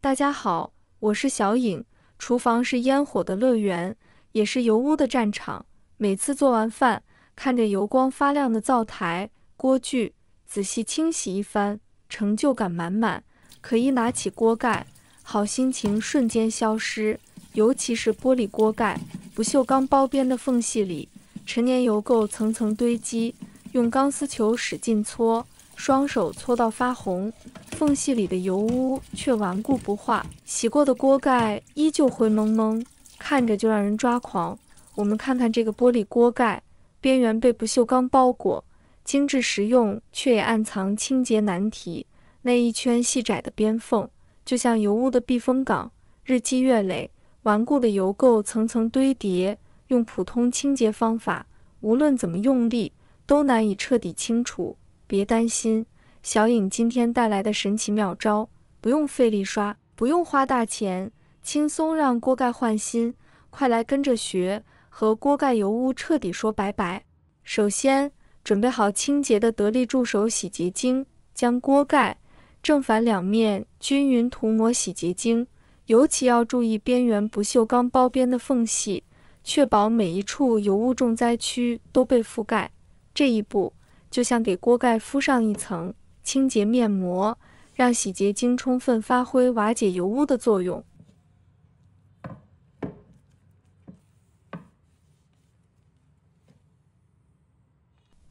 大家好，我是小颖。厨房是烟火的乐园，也是油污的战场。每次做完饭，看着油光发亮的灶台、锅具，仔细清洗一番，成就感满满。可一拿起锅盖，好心情瞬间消失。尤其是玻璃锅盖，不锈钢包边的缝隙里，陈年油垢层层堆积。用钢丝球使劲搓，双手搓到发红，缝隙里的油污却顽固不化。洗过的锅盖依旧灰蒙蒙，看着就让人抓狂。我们看看这个玻璃锅盖，边缘被不锈钢包裹，精致实用，却也暗藏清洁难题。那一圈细窄的边缝，就像油污的避风港，日积月累，顽固的油垢层层堆叠。用普通清洁方法，无论怎么用力，都难以彻底清除。别担心，小颖今天带来的神奇妙招，不用费力刷，不用花大钱，轻松让锅盖换新。快来跟着学，和锅盖油污彻底说拜拜。首先，准备好清洁的得力助手洗洁精，将锅盖正反两面均匀涂抹洗洁精，尤其要注意边缘不锈钢包边的缝隙，确保每一处油污重灾区都被覆盖。这一步就像给锅盖敷上一层清洁面膜，让洗洁精充分发挥瓦解油污的作用。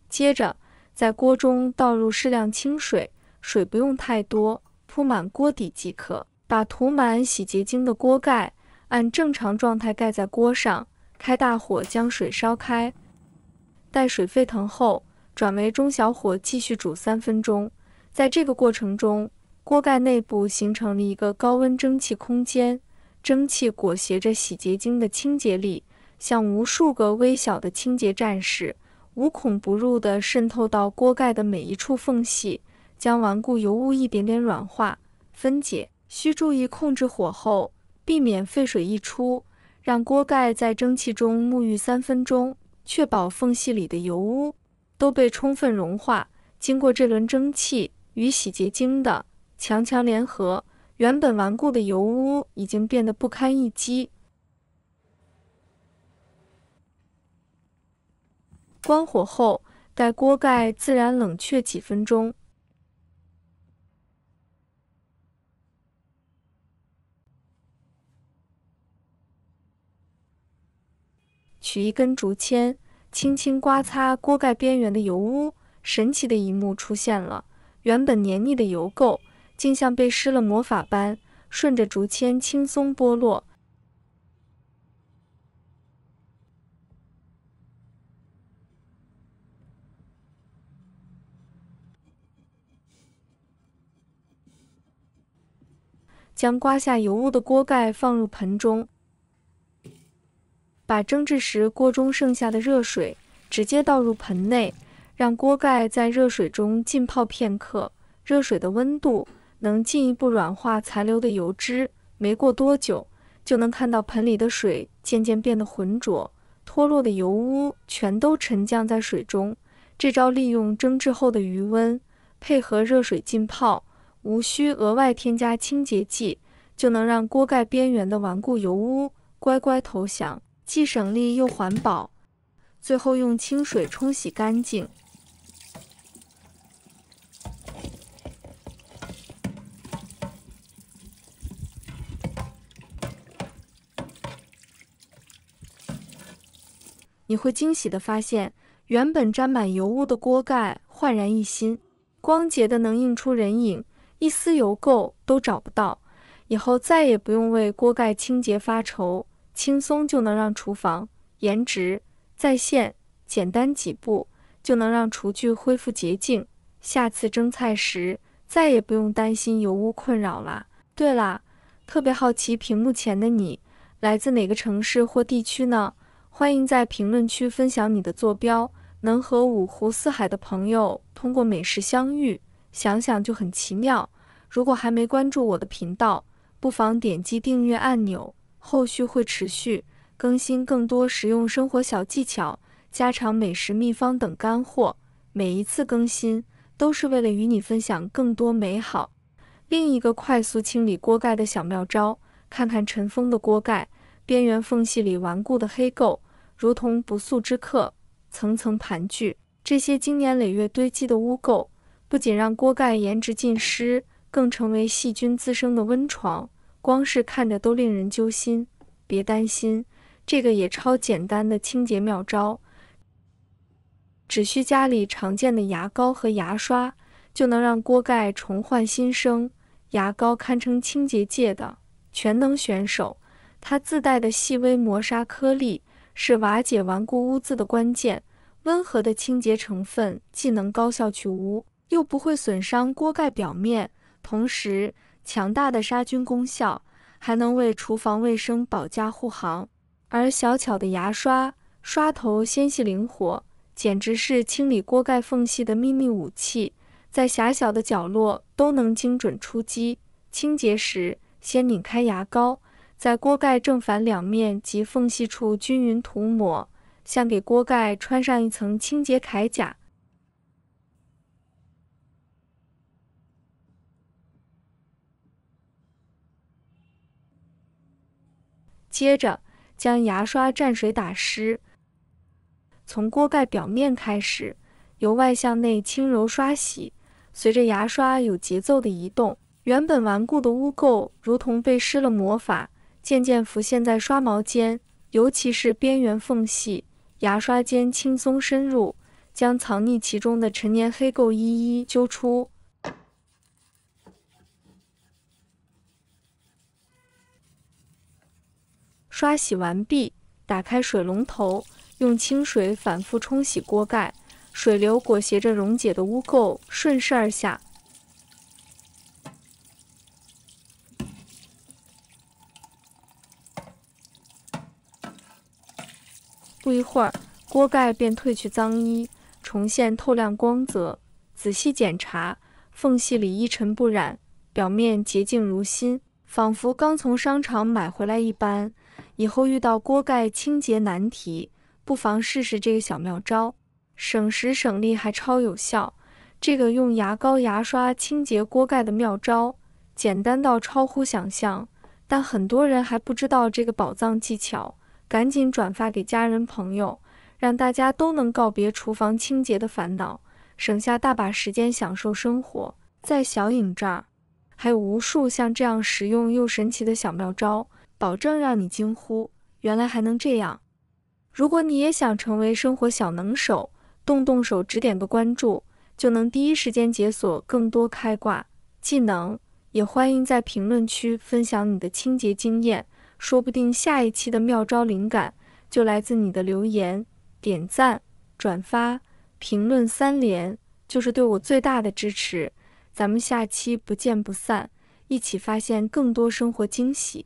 接着，在锅中倒入适量清水，水不用太多，铺满锅底即可。把涂满洗洁精的锅盖按正常状态盖在锅上，开大火将水烧开。待水沸腾后，转为中小火继续煮3分钟。在这个过程中，锅盖内部形成了一个高温蒸汽空间，蒸汽裹挟着洗洁精的清洁力，像无数个微小的清洁战士，无孔不入地渗透到锅盖的每一处缝隙，将顽固油污一点点软化、分解。需注意控制火候，避免沸水溢出，让锅盖在蒸汽中沐浴3分钟，确保缝隙里的油污都被充分融化。经过这轮蒸汽与洗洁精的强强联合，原本顽固的油污已经变得不堪一击。关火后，待锅盖自然冷却几分钟。取一根竹签，轻轻刮擦锅盖边缘的油污，神奇的一幕出现了。原本黏腻的油垢，竟像被施了魔法般，顺着竹签轻松剥落。将刮下油污的锅盖放入盆中，把蒸制时锅中剩下的热水直接倒入盆内，让锅盖在热水中浸泡片刻。热水的温度能进一步软化残留的油脂，没过多久，就能看到盆里的水渐渐变得浑浊，脱落的油污全都沉降在水中。这招利用蒸制后的余温，配合热水浸泡，无需额外添加清洁剂，就能让锅盖边缘的顽固油污乖乖投降，既省力又环保。最后用清水冲洗干净。你会惊喜地发现，原本沾满油污的锅盖焕然一新，光洁的能映出人影，一丝油垢都找不到。以后再也不用为锅盖清洁发愁，轻松就能让厨房颜值再现，简单几步就能让厨具恢复洁净。下次蒸菜时再也不用担心油污困扰啦。对啦，特别好奇屏幕前的你来自哪个城市或地区呢？欢迎在评论区分享你的坐标，能和五湖四海的朋友通过美食相遇，想想就很奇妙。如果还没关注我的频道，不妨点击订阅按钮，后续会持续更新更多实用生活小技巧、家常美食秘方等干货。每一次更新都是为了与你分享更多美好。另一个快速清理锅盖的小妙招，看看尘封的锅盖，边缘缝隙里顽固的黑垢，如同不速之客，层层盘踞。这些经年累月堆积的污垢，不仅让锅盖颜值尽失，更成为细菌滋生的温床，光是看着都令人揪心。别担心，这个也超简单的清洁妙招，只需家里常见的牙膏和牙刷，就能让锅盖重焕新生。牙膏堪称清洁界的全能选手，它自带的细微磨砂颗粒是瓦解顽固污渍的关键。温和的清洁成分既能高效去污，又不会损伤锅盖表面，同时强大的杀菌功效还能为厨房卫生保驾护航。而小巧的牙刷，刷头纤细灵活，简直是清理锅盖缝隙的秘密武器，在狭小的角落都能精准出击。清洁时，先拧开牙膏，在锅盖正反两面及缝隙处均匀涂抹，像给锅盖穿上一层清洁铠甲。接着，将牙刷蘸水打湿，从锅盖表面开始，由外向内轻柔刷洗，随着牙刷有节奏的移动，原本顽固的污垢如同被施了魔法，渐渐浮现在刷毛间，尤其是边缘缝隙。牙刷间轻松深入，将藏匿其中的陈年黑垢一一揪出。刷洗完毕，打开水龙头，用清水反复冲洗锅盖，水流裹挟着溶解的污垢顺势而下。不一会儿，锅盖便褪去脏衣，重现透亮光泽。仔细检查，缝隙里一尘不染，表面洁净如新，仿佛刚从商场买回来一般。以后遇到锅盖清洁难题，不妨试试这个小妙招，省时省力还超有效。这个用牙膏、牙刷清洁锅盖的妙招，简单到超乎想象，但很多人还不知道这个宝藏技巧。赶紧转发给家人朋友，让大家都能告别厨房清洁的烦恼，省下大把时间享受生活。在小颖这儿，还有无数像这样实用又神奇的小妙招，保证让你惊呼，原来还能这样。如果你也想成为生活小能手，动手指点个关注，就能第一时间解锁更多开挂技能。也欢迎在评论区分享你的清洁经验，说不定下一期的妙招灵感就来自你的留言、点赞、转发、评论3连，就是对我最大的支持。咱们下期不见不散，一起发现更多生活惊喜。